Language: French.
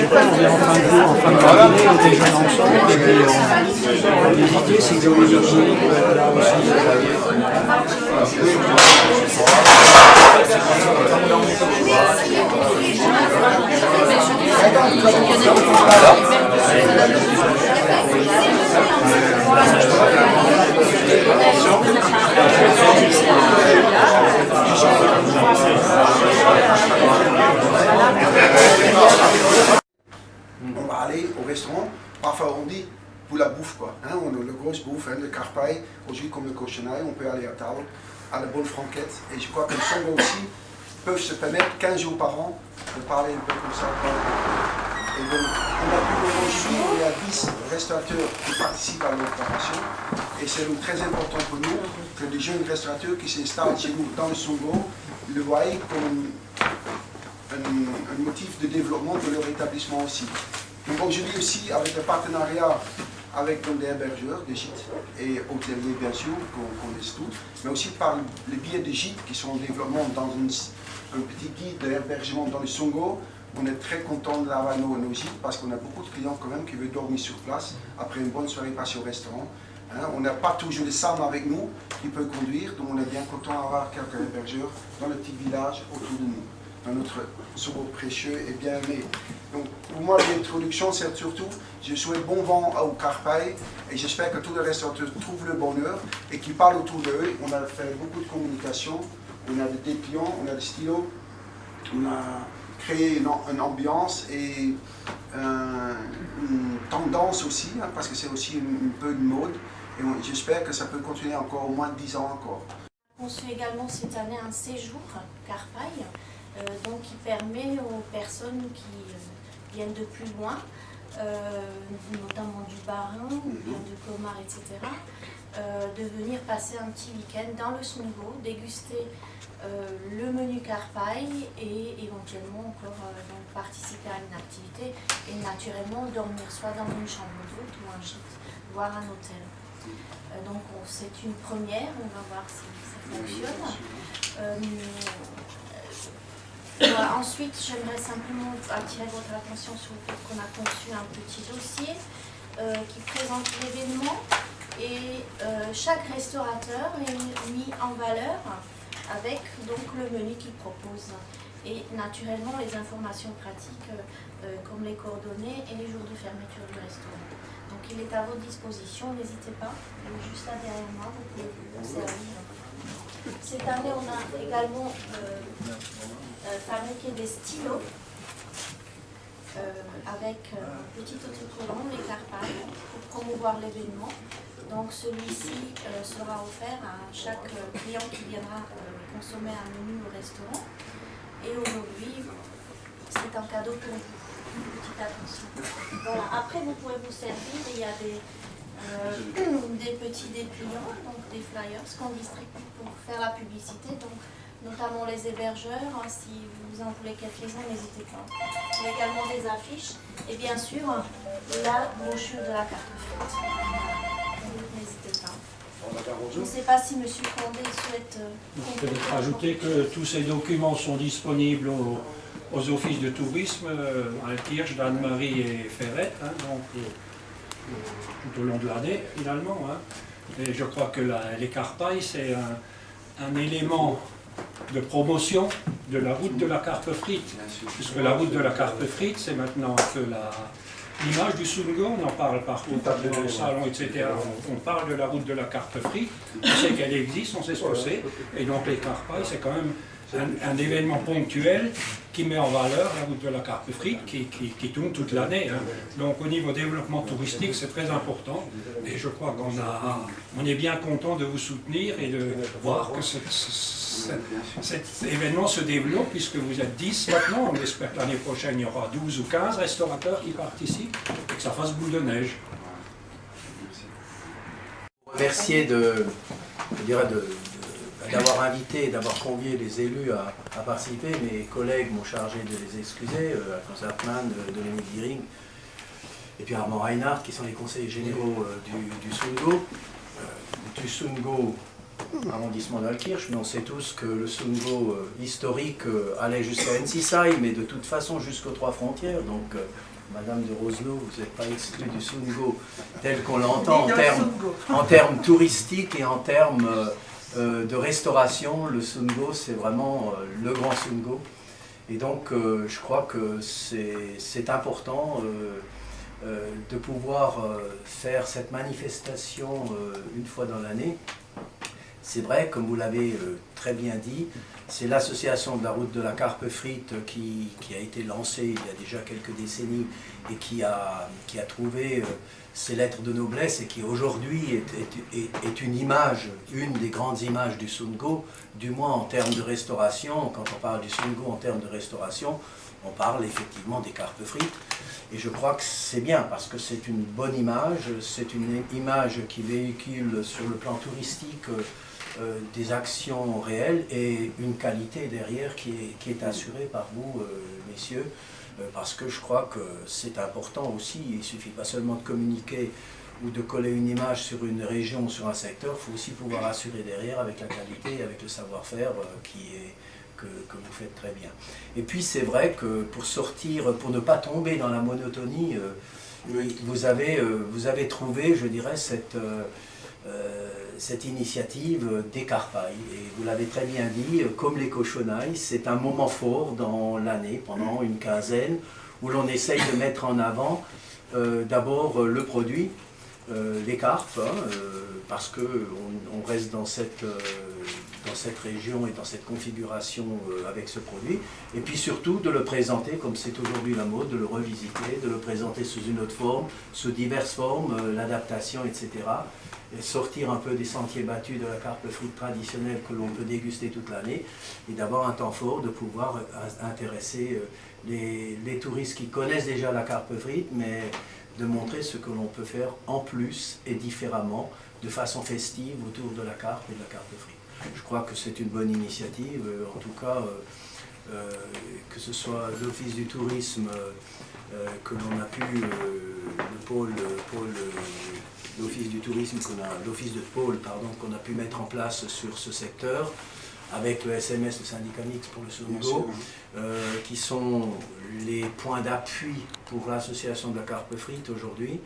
sais pas, on est en fin de matinée, on déjeune ensemble, et puis l'idée c'est que Virginie peut être là aussi. On va aller au restaurant, parfois on dit pour la bouffe quoi, hein, on a le grosse bouffe, hein, le carpaille, aujourd'hui comme le cochonaille, on peut aller à table, à la bonne franquette, et je crois que les Songo aussi peuvent se permettre 15 jours par an de parler un peu comme ça. Et donc, on a plus aujourd'hui, il y a 10 restaurateurs qui participent à l'opération, et c'est donc très important pour nous que les jeunes restaurateurs qui s'installent chez nous dans le Songo le voient comme un motif de développement de leur établissement aussi. Donc aujourd'hui aussi, avec le partenariat avec donc, des hébergeurs, des gîtes et hôteliers bien sûr, qu'on connaisse tous, mais aussi par le biais des gîtes qui sont en développement dans un petit guide d'hébergement dans le Songo. On est très content de l'avoir nos gîtes parce qu'on a beaucoup de clients quand même qui veulent dormir sur place après une bonne soirée passée au restaurant. Hein, on n'a pas toujours les SAM avec nous qui peuvent conduire, donc on est bien content d'avoir quelques hébergeurs dans le petit village autour de nous, dans notre Songo précieux et bien aimé. Donc pour moi l'introduction c'est surtout, je souhaite bon vent au Carpaille et j'espère que tous les restaurateurs trouvent le bonheur et qu'ils parlent autour d'eux. On a fait beaucoup de communication, on a des dépliants, on a des stylos, on a créé une ambiance et une tendance aussi, hein, parce que c'est aussi un peu une mode et j'espère que ça peut continuer encore au moins 10 ans encore. On suit également cette année un séjour Carpaille, donc qui permet aux personnes qui viennent de plus loin, notamment du Bas-Rhin, de Comar, etc., de venir passer un petit week-end dans le Songo, déguster le menu Carpaille et éventuellement encore donc participer à une activité et naturellement dormir soit dans une chambre d'hôte ou un gîte, voire un hôtel. Donc c'est une première, on va voir si ça fonctionne. Voilà, ensuite, j'aimerais simplement attirer votre attention sur le fait qu'on a conçu un petit dossier qui présente l'événement et chaque restaurateur est mis en valeur avec donc le menu qu'il propose et naturellement les informations pratiques comme les coordonnées et les jours de fermeture du restaurant. Donc il est à votre disposition, n'hésitez pas, il est juste là derrière moi, vous pouvez vous servir. Cette année on a également fabriqué des stylos avec petit autocollant, les Carpailles, pour promouvoir l'événement. Donc celui-ci sera offert à chaque client qui viendra consommer un menu au restaurant. Et aujourd'hui, c'est un cadeau pour vous. Petite attention. Voilà. Après, vous pouvez vous servir. Il y a des petits dépliants, donc des flyers qu'on distribue pour faire la publicité. Donc, notamment les hébergeurs, hein, si vous en voulez quelques-uns, n'hésitez pas. Il y a également des affiches et bien sûr la brochure de la carte frite. N'hésitez pas. Je ne sais pas si M. Condé souhaite... Je peux rajouter que tous ces documents sont disponibles aux offices de tourisme, à Altkirch, d'Anne-Marie et Ferrette, hein, donc tout au long de l'année finalement. Hein. Et je crois que les Carpailles, c'est un élément de promotion de la route de la carpe frite, puisque la route de la carpe frite, c'est maintenant un peu l'image du Songo, on en parle partout, dans les salons, etc. On parle de la route de la carpe frite, on sait qu'elle existe, on sait ce que c'est, et donc les Carpailles, c'est quand même un événement ponctuel qui met en valeur la route de la carpe frite qui tourne toute l'année. Hein. Donc au niveau développement touristique, c'est très important et je crois qu'on est bien content de vous soutenir et de voir que cet événement se développe puisque vous êtes 10 maintenant. On espère que l'année prochaine il y aura 12 ou 15 restaurateurs qui participent et que ça fasse boule de neige. Remercier d'avoir invité et d'avoir convié les élus à participer. Mes collègues m'ont chargé de les excuser, Alphonse Hartmann, Dominique Diering et puis Armand Reinhardt, qui sont les conseillers généraux du Songo. Du Songo arrondissement d'Altkirch, mais on sait tous que le Sungo historique allait jusqu'à Ensisheim, mais de toute façon jusqu'aux Trois Frontières. Donc, Madame de Roselot, vous n'êtes pas exclue du Sungo tel qu'on l'entend en termes touristiques et en termes de restauration. Le Sungo, c'est vraiment le grand Sungo. Et donc, je crois que c'est important de pouvoir faire cette manifestation une fois dans l'année. C'est vrai, comme vous l'avez très bien dit, c'est l'association de la route de la carpe frite qui a été lancée il y a déjà quelques décennies et qui a trouvé ses lettres de noblesse et qui aujourd'hui est une image, une des grandes images du Sungo, du moins en termes de restauration. Quand on parle du Sungo en termes de restauration, on parle effectivement des carpes frites. Et je crois que c'est bien parce que c'est une bonne image, c'est une image qui véhicule sur le plan touristique des actions réelles et une qualité derrière qui est assurée par vous, messieurs, parce que je crois que c'est important aussi. Il ne suffit pas seulement de communiquer ou de coller une image sur une région ou sur un secteur, il faut aussi pouvoir assurer derrière avec la qualité, avec le savoir-faire que vous faites très bien. Et puis c'est vrai que pour ne pas tomber dans la monotonie, vous avez trouvé, je dirais, cette initiative des Carpailles. Et vous l'avez très bien dit, comme les cochonailles, c'est un moment fort dans l'année, pendant une quinzaine, où l'on essaye de mettre en avant d'abord le produit, les carpes, parce qu'on reste dans cette région et dans cette configuration avec ce produit, et puis surtout de le présenter, comme c'est aujourd'hui la mode, de le revisiter, de le présenter sous une autre forme, sous diverses formes, l'adaptation, etc. Et sortir un peu des sentiers battus de la carpe frite traditionnelle que l'on peut déguster toute l'année, et d'avoir un temps fort de pouvoir intéresser les touristes qui connaissent déjà la carpe frite, mais de montrer ce que l'on peut faire en plus et différemment, de façon festive autour de la carpe et de la carpe frite. Je crois que c'est une bonne initiative, en tout cas, que ce soit l'Office du tourisme, que l'on a pu, l'Office du tourisme, l'Office de pôle, pardon, qu'on a pu mettre en place sur ce secteur, avec le SMS, le syndicat mixte pour le Sungo, qui sont les points d'appui pour l'association de la carpe frite aujourd'hui.